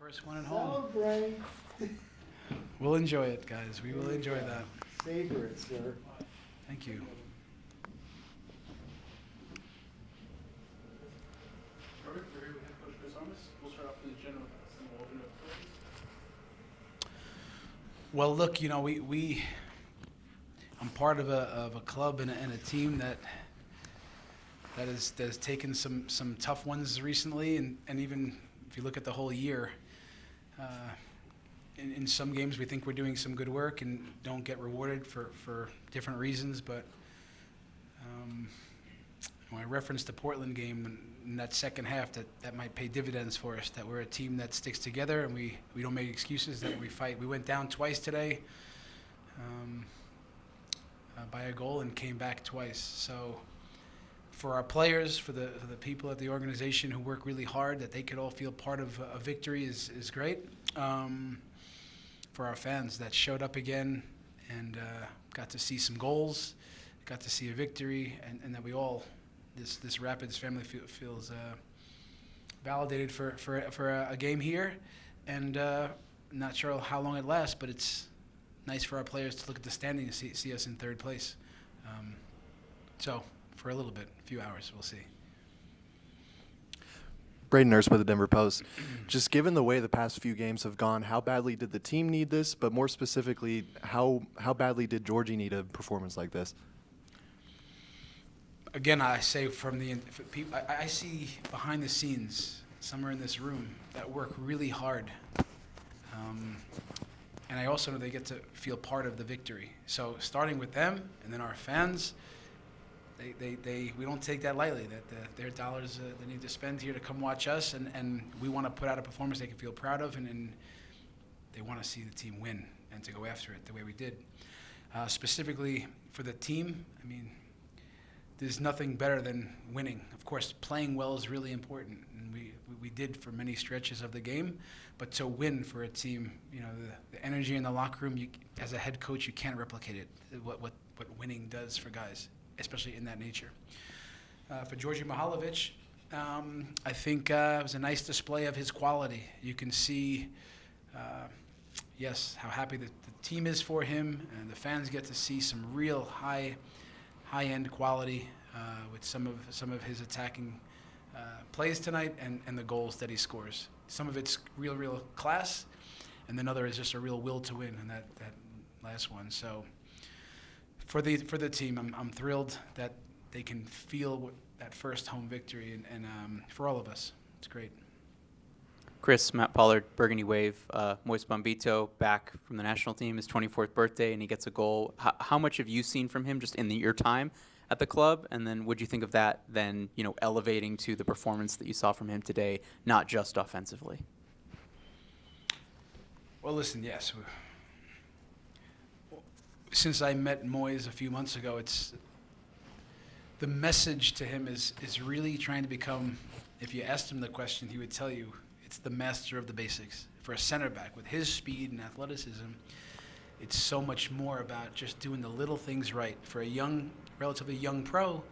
First one at home. Celebrate. We'll enjoy it, guys. We will enjoy that. Savor it, sir. Thank you. Perfect. We're here with head coach Chris Armas. We'll start off with the general opening up questions. Well, look, I'm part of a club and a team that has taken some tough ones recently, and even if you look at the whole year, in some games we think we're doing some good work and don't get rewarded for different reasons. But when I referenced the Portland game in that second half, that might pay dividends for us, that we're a team that sticks together and we don't make excuses, that we fight. We went down twice today by a goal and came back twice. So for our players, for the people at the organization who work really hard, that they could all feel part of a victory is great. For our fans that showed up again and got to see some goals, got to see a victory, and that we all, this Rapids family feels validated for a game here. And not sure how long it lasts, but it's nice for our players to look at the standings and see us in third place. So for a little bit, a few hours, we'll see. Braden Nurse with the Denver Post. Just given the way the past few games have gone, how badly did the team need this? But more specifically, how badly did Georgie need a performance like this? Again, I say I see behind the scenes, somewhere in this room, that work really hard. And I also know they get to feel part of the victory. So starting with them and then our fans, we don't take that lightly, that their dollars they need to spend here to come watch us, and we want to put out a performance they can feel proud of, and they want to see the team win and to go after it the way we did. Specifically for the team, I mean, there's nothing better than winning. Of course, playing well is really important, and we did for many stretches of the game, but to win for a team, the energy in the locker room, as a head coach, you can't replicate it, what winning does for guys, especially in that nature. For Georgi Mihalovic, I think it was a nice display of his quality. You can see, yes, how happy the team is for him, and the fans get to see some real high-end quality with some of his attacking plays tonight and the goals that he scores. Some of it's real class, and then other is just a real will to win, and that last one. So for the team, I'm thrilled that they can feel that first home victory, and for all of us, it's great. Chris, Matt Pollard, Burgundy Wave, Moise Bombito back from the national team, his 24th birthday, and he gets a goal. How much have you seen from him just in your time at the club? And then what do you think of that then, elevating to the performance that you saw from him today, not just offensively? Well, listen, yes. Since I met Moise a few months ago, the message to him is really trying to become, if you asked him the question, he would tell you, it's the master of the basics. For a center back with his speed and athleticism, it's so much more about just doing the little things right. For a relatively young pro,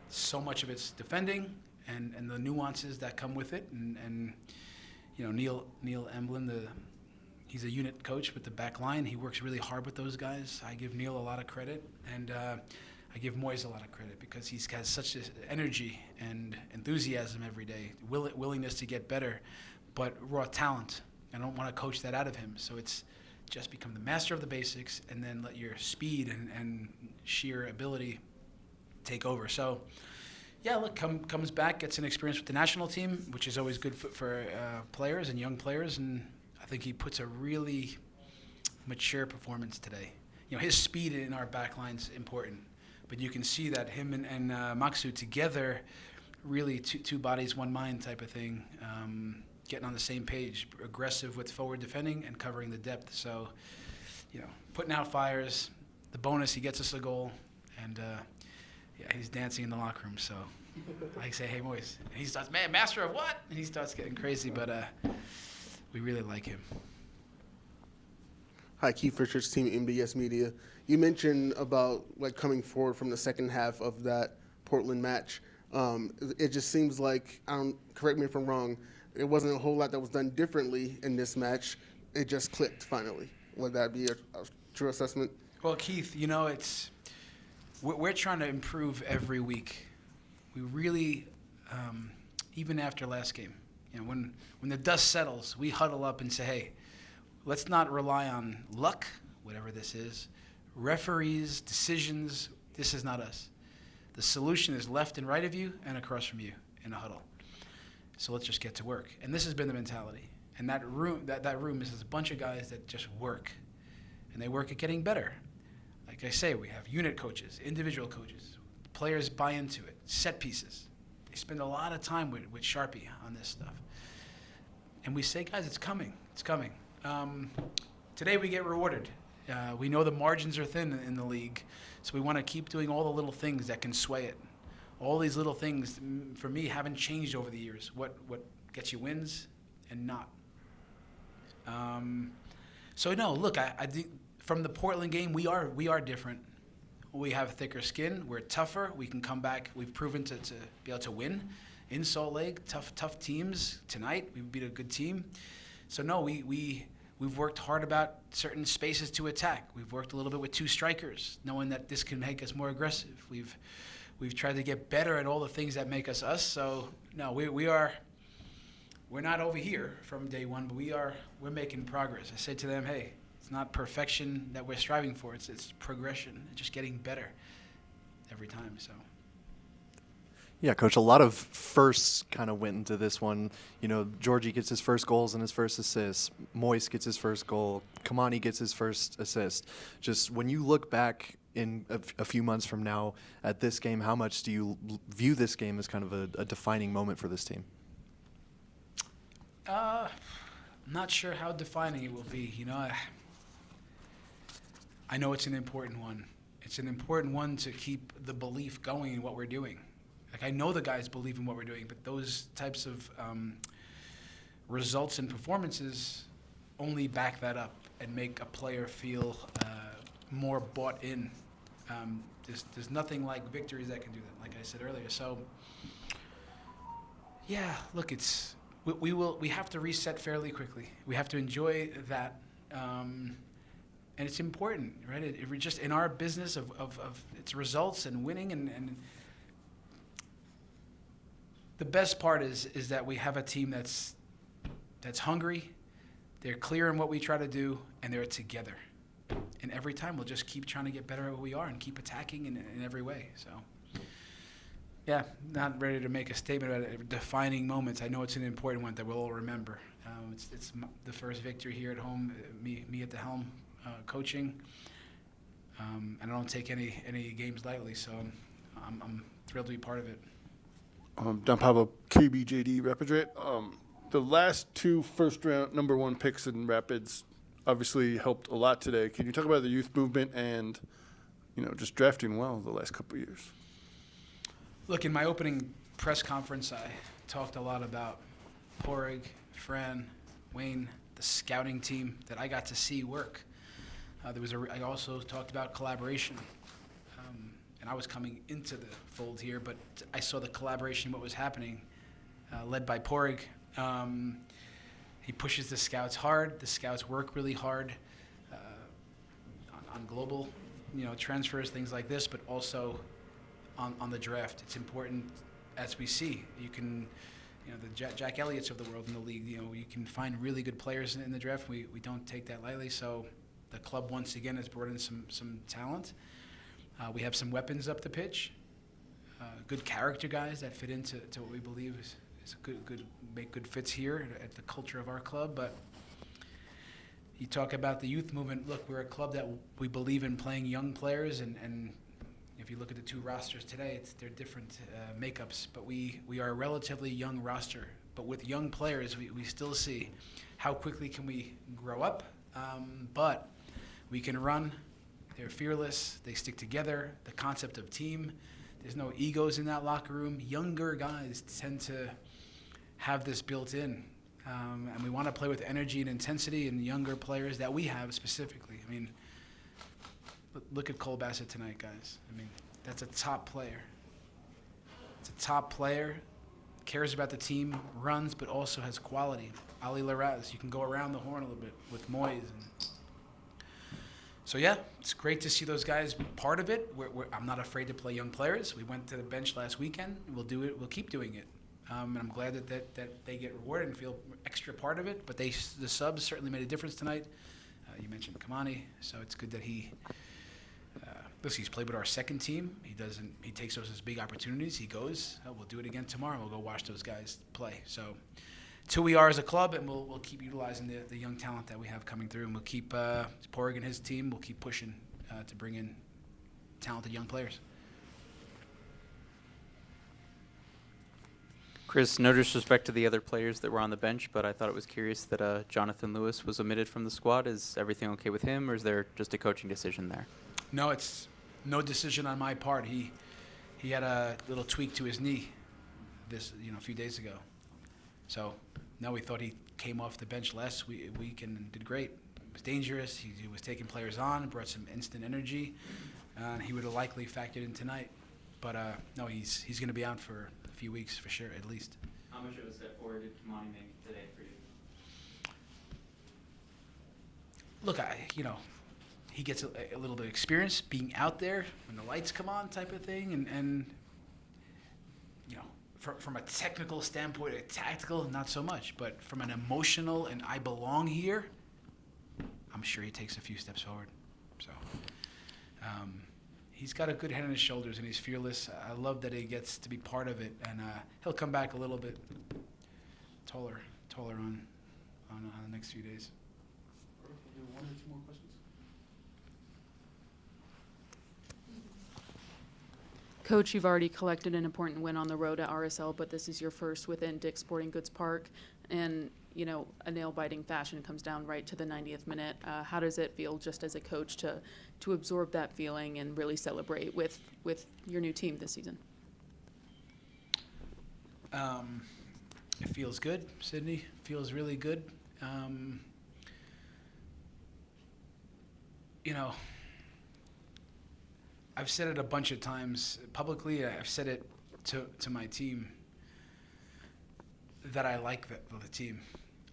so much of it's defending and the nuances that come with it. And Neil Emblin, he's a unit coach with the back line. He works really hard with those guys. I give Neil a lot of credit, and I give Moise a lot of credit because he's got such energy and enthusiasm every day, willingness to get better, but raw talent. I don't want to coach that out of him. So it's just become the master of the basics and then let your speed and sheer ability take over. So, yeah, look, comes back, gets an experience with the national team, which is always good for players and young players, and I think he puts a really mature performance today. His speed in our back line's important, but you can see that him and Maksu together, really two bodies, one mind type of thing, getting on the same page, aggressive with forward defending and covering the depth. So, putting out fires. The bonus, he gets us a goal, and he's dancing in the locker room. So I say, hey, Moise. And he starts, man, master of what? And he starts getting crazy, but we really like him. Hi, Keith Richards, Team MBS Media. You mentioned about coming forward from the second half of that Portland match. It just seems like, correct me if I'm wrong, it wasn't a whole lot that was done differently in this match. It just clicked finally. Would that be a true assessment? Well, Keith, you know, we're trying to improve every week. We really, even after last game, you know, when the dust settles, we huddle up and say, hey, let's not rely on luck, whatever this is, referees, decisions. This is not us. The solution is left and right of you and across from you in a huddle. So let's just get to work. And this has been the mentality. And that room is a bunch of guys that just work. And they work at getting better. Like I say, we have unit coaches, individual coaches. Players buy into it, set pieces. They spend a lot of time with Sharpie on this stuff. And we say, guys, it's coming. It's coming. Today we get rewarded. We know the margins are thin in the league, so we want to keep doing all the little things that can sway it. All these little things, for me, haven't changed over the years. What gets you wins and not. So no, look, I think from the Portland game, we are different. We have thicker skin. We're tougher. We can come back. We've proven to be able to win in Salt Lake. Tough teams. Tonight, we beat a good team. So no, we've worked hard about certain spaces to attack. We've worked a little bit with two strikers, knowing that this can make us more aggressive. We've tried to get better at all the things that make us us. So no, we're not over here from day one, but we're making progress. I said to them, hey, it's not perfection that we're striving for. It's progression, just getting better every time. So. Yeah, Coach, a lot of firsts kind of went into this one. You know, Georgie gets his first goals and his first assists. Moise gets his first goal. Kamani gets his first assist. Just when you look back in a few months from now at this game, how much do you view this game as kind of a defining moment for this team? I'm not sure how defining it will be. You know, I know it's an important one. It's an important one to keep the belief going in what we're doing. Like, I know the guys believe in what we're doing, but those types of results and performances only back that up and make a player feel more bought in. There's nothing like victories that can do that, like I said earlier. So, yeah, look, we have to reset fairly quickly. We have to enjoy that, and it's important, right? We're just in our business of its results and winning and the best part is that we have a team that's hungry, they're clear in what we try to do, and they're together. And every time we'll just keep trying to get better at what we are and keep attacking in every way. So, yeah, not ready to make a statement about it. Defining moments. I know it's an important one that we'll all remember. It's the first victory here at home, me at the helm coaching. And I don't take any games lightly, so I'm thrilled to be part of it. Don Pablo, KBJD Rapid. The last two first-round number one picks in Rapids obviously helped a lot today. Can you talk about the youth movement and, just drafting well the last couple of years? Look, in my opening press conference, I talked a lot about Porig, Fran, Wayne, the scouting team that I got to see work. I also talked about collaboration. And I was coming into the fold here, but I saw the collaboration, what was happening, led by Porig. He pushes the scouts hard. The scouts work really hard on global, transfers, things like this, but also on the draft. It's important, as we see. You can, the Jack Elliott's of the world in the league. You can find really good players in the draft. We don't take that lightly. So the club once again has brought in some talent. We have some weapons up the pitch, good character guys that fit into what we believe is make good fits here at the culture of our club. But you talk about the youth movement. Look, we're a club that we believe in playing young players, and if you look at the two rosters today, they're different makeups. But we are a relatively young roster. But with young players, we still see how quickly can we grow up. But we can run. They're fearless. They stick together. The concept of team. There's no egos in that locker room. Younger guys tend to have this built in. And we want to play with energy and intensity and younger players that we have specifically. I mean, look at Cole Bassett tonight, guys. I mean, that's a top player. It's a top player cares about the team, runs, but also has quality. Ali Larraz, you can go around the horn a little bit with Moise. And so, yeah, it's great to see those guys part of it. I'm not afraid to play young players. We went to the bench last weekend. We'll do it. We'll keep doing it. And I'm glad that they get rewarded and feel extra part of it. But the subs certainly made a difference tonight. You mentioned Kamani, so it's good that he's played with our second team. He takes those as big opportunities. He goes, we'll do it again tomorrow. We'll go watch those guys play. So it's who we are as a club, and we'll keep utilizing the young talent that we have coming through, and we'll keep Porg and his team. We'll keep pushing to bring in talented young players. Chris, no disrespect to the other players that were on the bench, but I thought it was curious that Jonathan Lewis was omitted from the squad. Is everything okay with him, or is there just a coaching decision there? No, it's no decision on my part. He had a little tweak to his knee a few days ago. So, no, we thought he came off the bench last week and did great. It was dangerous. He was taking players on, brought some instant energy. He would have likely factored in tonight. But, no, he's going to be out for a few weeks for sure, at least. How much of a step forward did Kamani make today for you? Look, he gets a little bit of experience being out there when the lights come on type of thing. And from a technical standpoint, a tactical, not so much. But from an emotional and I belong here, I'm sure he takes a few steps forward. So he's got a good head on his shoulders, and he's fearless. I love that he gets to be part of it. And he'll come back a little bit taller on the next few days. Perfect. We'll do one or two more questions. Coach, you've already collected an important win on the road at RSL, but this is your first within Dick's Sporting Goods Park. And, a nail-biting fashion comes down right to the 90th minute. How does it feel just as a coach to absorb that feeling and really celebrate with your new team this season? It feels good, Sydney. Feels really good. I've said it a bunch of times publicly. I've said it to my team that I like the team.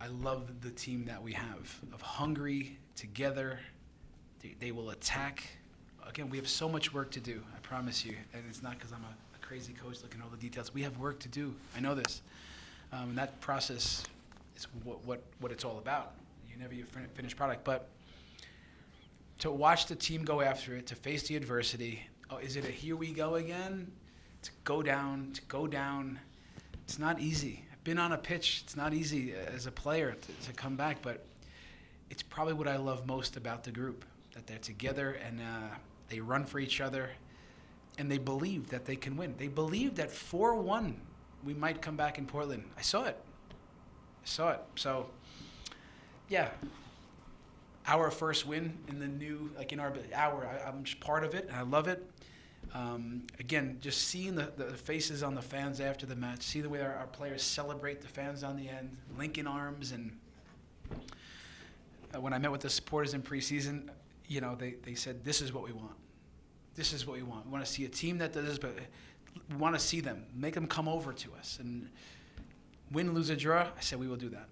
I love the team that we have, of hungry, together. They will attack. Again, we have so much work to do, I promise you. And it's not because I'm a crazy coach looking at all the details. We have work to do. I know this. And that process is what it's all about. You never get a finished product. But to watch the team go after it, to face the adversity, is it a here we go again? To go down. It's not easy. I've been on a pitch. It's not easy as a player to come back, but it's probably what I love most about the group, that they're together and they run for each other, and they believe that they can win. They believe that 4-1 we might come back in Portland. I saw it. So, yeah. Our first win in the new, I'm just part of it, and I love it. Again, just seeing the faces on the fans after the match, see the way our players celebrate the fans on the end, linking arms, and when I met with the supporters in preseason, they said, this is what we want. This is what we want. We want to see a team that does this, but we want to see them, make them come over to us. And win, lose, or draw, I said we will do that.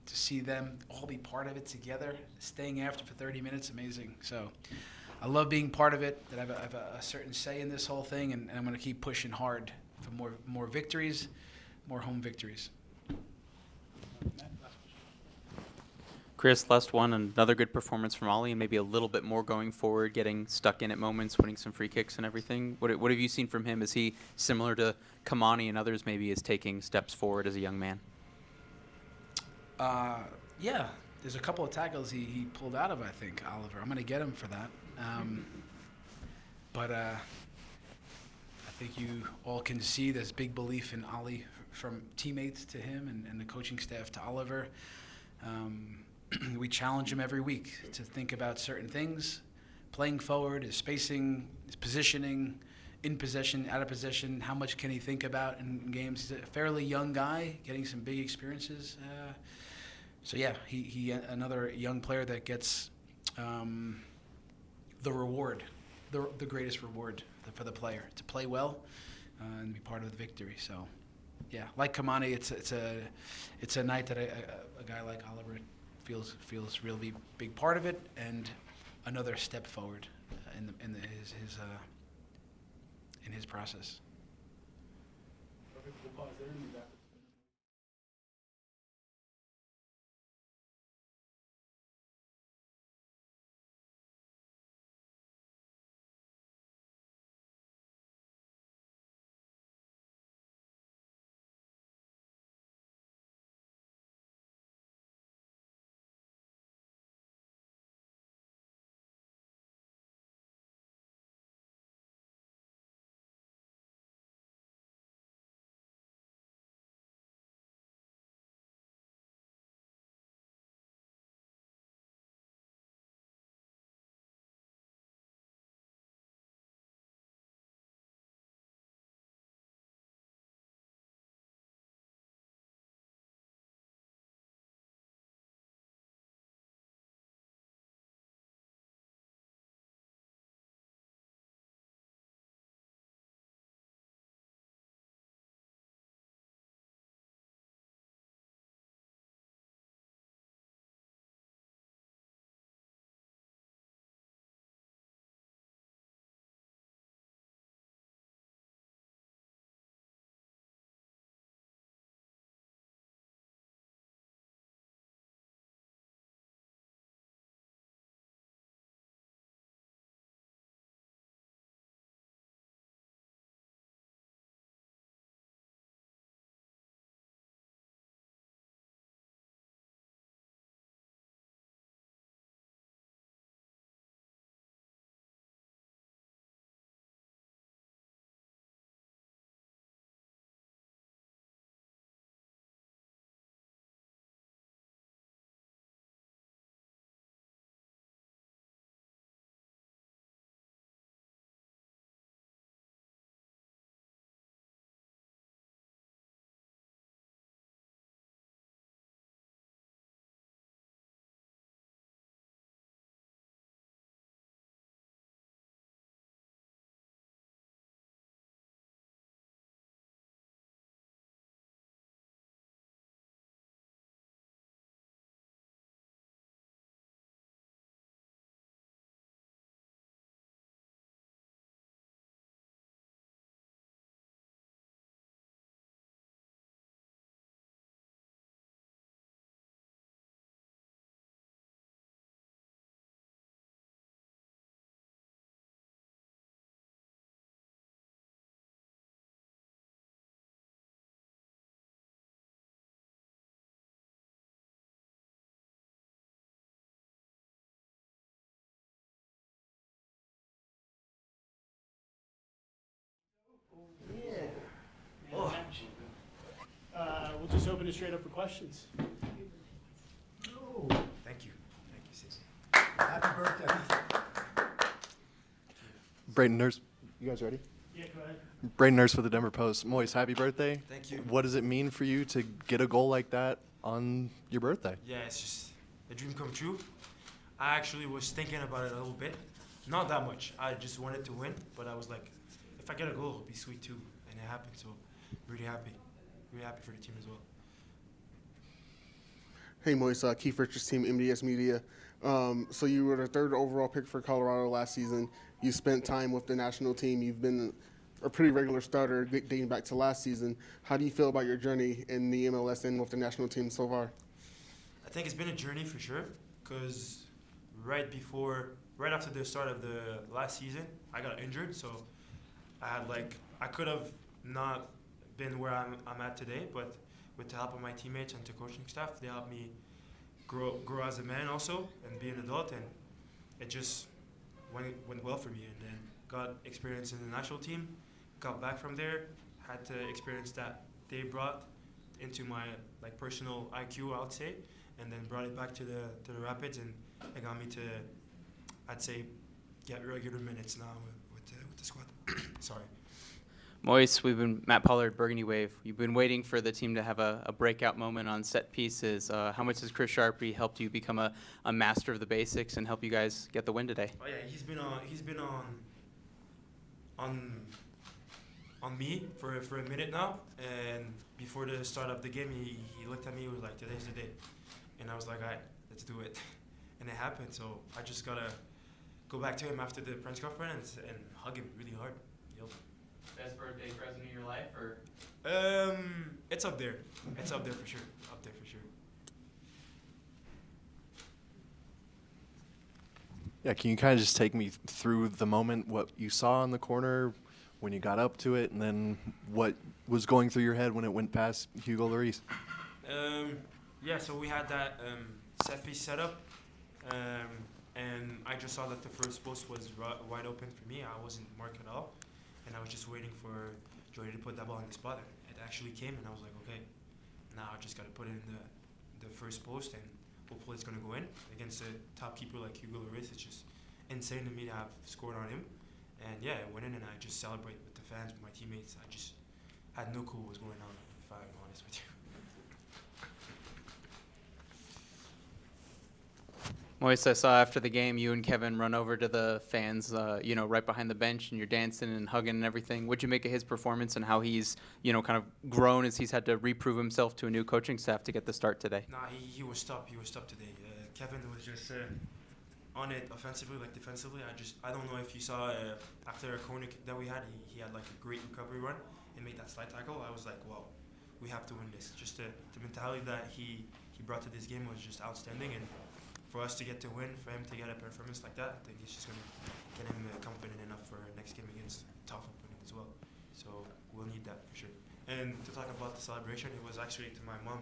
To see them all be part of it together, staying after for 30 minutes, amazing. So I love being part of it, that I have a certain say in this whole thing, and I'm going to keep pushing hard for more victories, more home victories. Chris, last one, another good performance from Ollie, and maybe a little bit more going forward, getting stuck in at moments, winning some free kicks and everything. What have you seen from him? Is he similar to Kamani and others, maybe is taking steps forward as a young man? Yeah, there's a couple of tackles he pulled out of, I think, Oliver. I'm going to get him for that. But I think you all can see there's big belief in Ollie from teammates to him and the coaching staff to Oliver. We challenge him every week to think about certain things, playing forward, his spacing, his positioning, in possession, out of possession, how much can he think about in games. He's a fairly young guy, getting some big experiences. So yeah, he another young player that gets the reward, the greatest reward for the player, to play well and be part of the victory. So yeah, like Kamani, it's a night that a guy like Oliver feels really big part of it, and another step forward in his process. Perfect. We'll pause there and be back. We'll just open it straight up for questions. Thank you, Cece. Happy birthday. Braden Nurse, you guys ready? Yeah, go ahead. Braden Nurse for the Denver Post. Moise, happy birthday. Thank you. What does it mean for you to get a goal like that on your birthday? Yeah, it's just a dream come true. I actually was thinking about it a little bit. Not that much. I just wanted to win, but I was like, if I get a goal, it'll be sweet too. And it happened, so really happy. Really happy for the team as well. Hey, Moise, Keith Richards, team MDS Media. So you were the third overall pick for Colorado last season. You spent time with the national team. You've been a pretty regular starter dating back to last season. How do you feel about your journey in the MLS and with the national team so far? I think it's been a journey for sure, because right after the start of the last season, I got injured, so I could have not been where I'm at today, but with the help of my teammates and the coaching staff, they helped me grow as a man also and be an adult, and it just went well for me. And then got experience in the national team, got back from there, had the experience that they brought into my personal IQ, I would say, and then brought it back to the Rapids, and it got me to, I'd say, get regular minutes now with the squad. Sorry. Moise, Matt Pollard, Burgundy Wave. You've been waiting for the team to have a breakout moment on set pieces. How much has Chris Sharpie helped you become a master of the basics and help you guys get the win today? Oh yeah, he's been on me for a minute now. And before the start of the game, he looked at me. He was like, "Today's the day," and I was like, "All right, let's do it." And it happened. So I just gotta go back to him after the press conference and hug him really hard. Yep. Best birthday present of your life, or? It's up there. It's up there for sure. Up there for sure. Yeah, can you kind of just take me through the moment, what you saw in the corner when you got up to it, and then what was going through your head when it went past Hugo Lloris? Yeah, so we had that set piece set up, and I just saw that the first post was wide open for me. I wasn't marked at all, and I was just waiting for Jordy to put that ball in the spot. It actually came, and I was like, okay, now I just got to put it in the first post, and hopefully it's going to go in. Against a top keeper like Hugo Lloris, it's just insane to me to have scored on him. And yeah, it went in, and I just celebrated with the fans, with my teammates. I just had no clue what was going on, if I'm honest with you. Moise, I saw after the game you and Kevin run over to the fans, right behind the bench, and you're dancing and hugging and everything. What'd you make of his performance and how he's, kind of grown as he's had to reprove himself to a new coaching staff to get the start today? Nah, he was top. He was top today. Kevin was just on it offensively, like defensively. I don't know if you saw after a corner kick that we had, he had like a great recovery run and made that slide tackle. I was like, wow, we have to win this. Just the mentality that he brought to this game was just outstanding, and for us to get to win, for him to get a performance like that, I think it's just going to get him confident enough for next game against a tough opponent as well. So we'll need that for sure. And to talk about the celebration, it was actually to my mom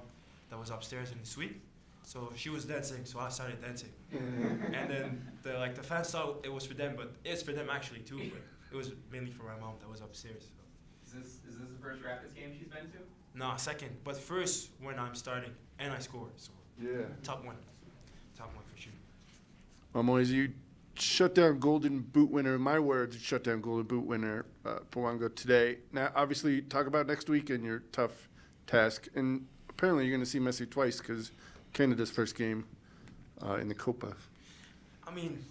that was upstairs in the suite. So she was dancing, so I started dancing. And then the fans thought it was for them, but it's for them actually too. But it was mainly for my mom that was upstairs. So. Is this the first Rapids game she's been to? No, second. But first when I'm starting and I score. So Yeah. top one. Top one for sure. Moise, you shut down Golden Boot winner. In my words, you shut down Golden Boot winner Powango today. Now, obviously, talk about next week and your tough task. And apparently, you're going to see Messi twice because Canada's first game in the Copa. I mean,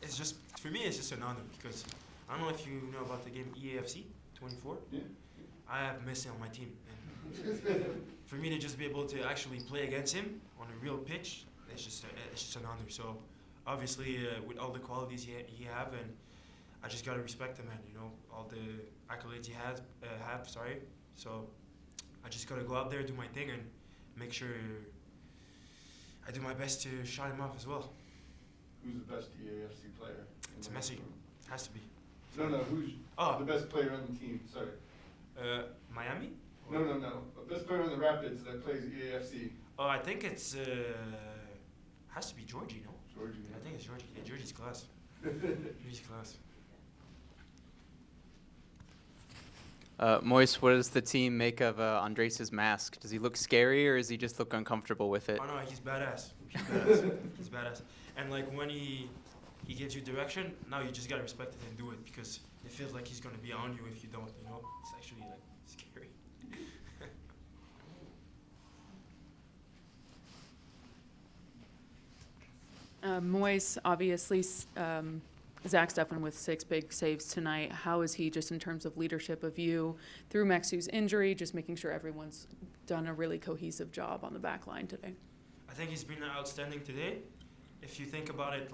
it's just for me. It's just an honor because I don't know if you know about the game EAFC 24. Yeah. I have Messi on my team, and for me to just be able to actually play against him on a real pitch, it's just an honor. So obviously, with all the qualities he have, and I just gotta respect him, and all the accolades he has have. Sorry. So I just gotta go out there, do my thing, and make sure I do my best to shine him off as well. Who's the best EAFC player? It's Messi. Has to be. No, who's the best player on the team? Sorry. Miami? No. The best player on the Rapids that plays EAFC. Oh, I think it's has to be Georgie, no? Georgie. I think it's Georgie. Yeah, Georgie's class. Georgie's class. Moise, what does the team make of Andres' mask? Does he look scary, or does he just look uncomfortable with it? Oh no, he's badass. He's badass. He's badass. And like when he gives you direction, now you just gotta respect it and do it because it feels like he's gonna be on you if you don't. It's actually like scary. Moise, obviously, Zach Steffen with 6 big saves tonight. How is he just in terms of leadership of you through Mexu's injury, just making sure everyone's done a really cohesive job on the back line today? I think he's been outstanding today. If you think about it,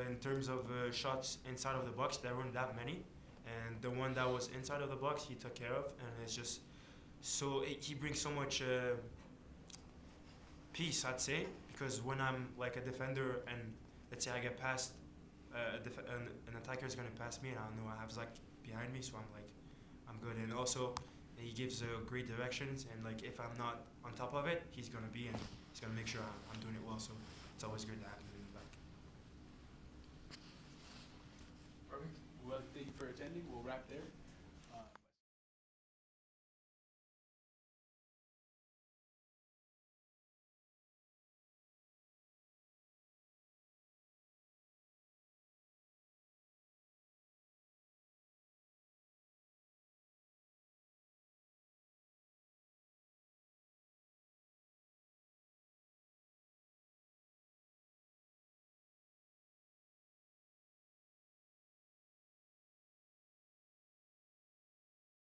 in terms of shots inside of the box, there weren't that many. And the one that was inside of the box, he took care of. And it's just he brings so much peace, I'd say. Because when I'm like a defender and let's say I get past, an attacker is going to pass me and I know I have Zach behind me, so I'm good. And also, he gives great directions. And if I'm not on top of it, he's going to be and he's going to make sure I'm doing it well. So it's always good to have him in the back. Perfect. Well, thank you for attending. We'll wrap there.